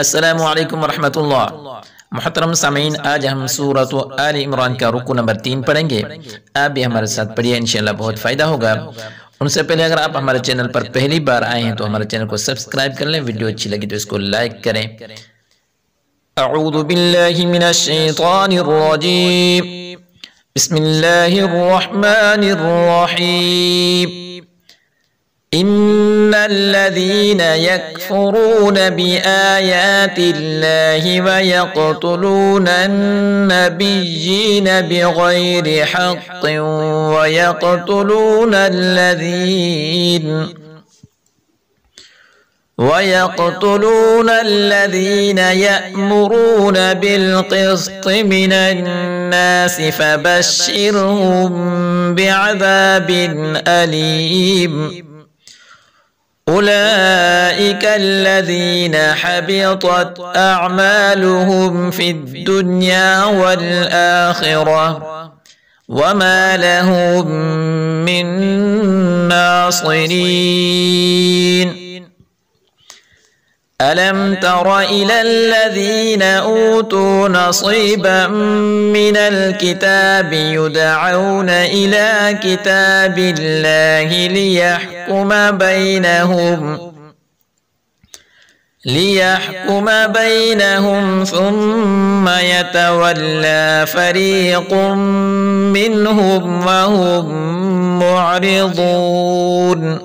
अस्सलामु अलैकुम वरहमतुल्लाह। मुहतरम सामीन, आज हम सूरत आल इमरान का रुकू नंबर 3 पढ़ेंगे। आप भी हमारे साथ पढ़िए, इंशाल्लाह बहुत फ़ायदा होगा। उनसे पहले अगर आप हमारे चैनल पर पहली बार आए हैं तो हमारे चैनल को सब्सक्राइब कर लें। वीडियो अच्छी लगी तो इसको लाइक करें। अऊज़ु बिल्लाहि मिनश शैतानिर रजीम। बिस्मिल्लाहिर रहमानिर रहीम। इन्नल्लज़ीना यकफ़ुरून बिआयातिल्लाहि व यक़्तुलूनन नबिय्यीन बिग़ैरि हक़्क़िन ويقتلون الذين يأمرون بالقسط من الناس فبشرهم بعذاب أليم. أولئك الذين حبطت أعمالهم في الدنيا والآخرة وما لهم من ناصرين. ألم تر إلى الذين أوتوا نصيبا من الكتاب يدعون إلى كتاب الله ليحكم بينهم ثم يتولى فريق منهم وهم معرضون.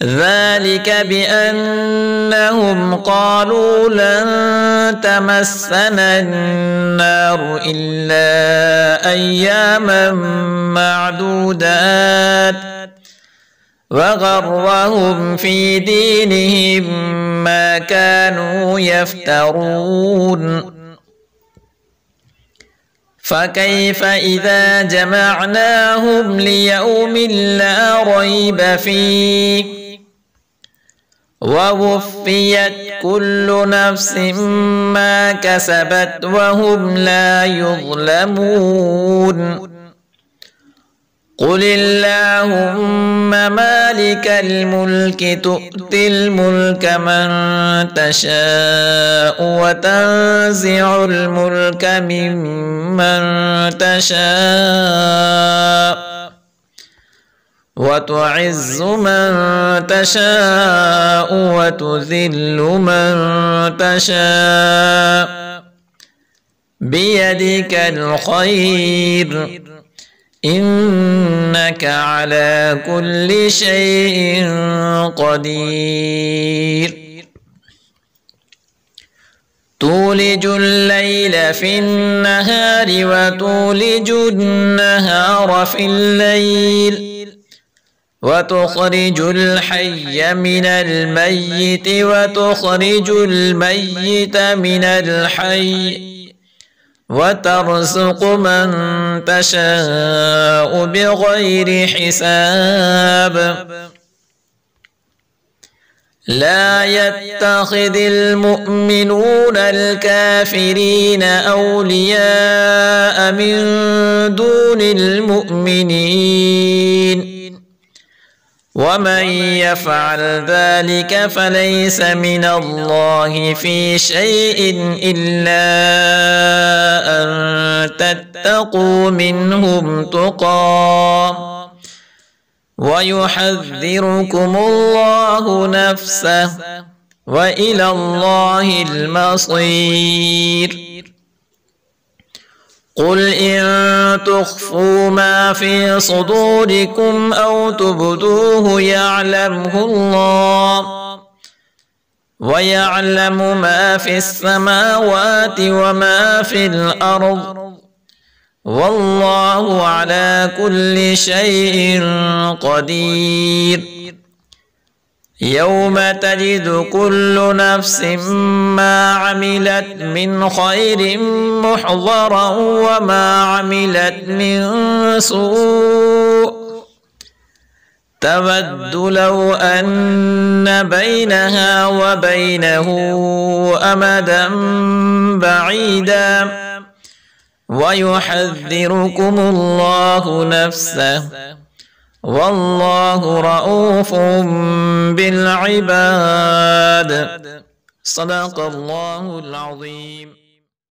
ذلك بأنهم قالوا لن تمسنا النار إلا أياما معدودات وغرهم في دينهم ما كانوا يفترون. فكيف إذا جمعناهم ليوم لا ريب فيه ووفيت كل نفس ما كسبت وهم لا يظلمون. قل اللهم مالك الملك تؤتي الملك من تشاء وتنزع الملك ممن تشاء وتعز من تشاء وتذل من تشاء بيدك الخير إنك على كل شيء قدير. تولج الليل في النهار وتولج النهار في الليل وتخرج الحي من الميت وتخرج الميت من الحي وترزق من تشاء بغير حساب. لا يتخذ المؤمنون الكافرين أولياء من دون المؤمنين ومن يفعل ذلك فليس من الله في شيء إلا أن تتقوا منهم تقى ويحذركم الله نفسه وإلى الله المصير. قل إن تخفوا ما في صدوركم أو تبدوه يعلمه الله ويعلم ما في السماوات وما في الأرض والله على كل شيء قدير. يوم تجد كل نفس ما عملت من خير محضرا وما عملت من سوء تود لو أن بينها وبينه أمدا بعيدا ويحذركم الله نفسه والله رؤوف بالعباد. सदक़ल्लाहुल अज़ीम।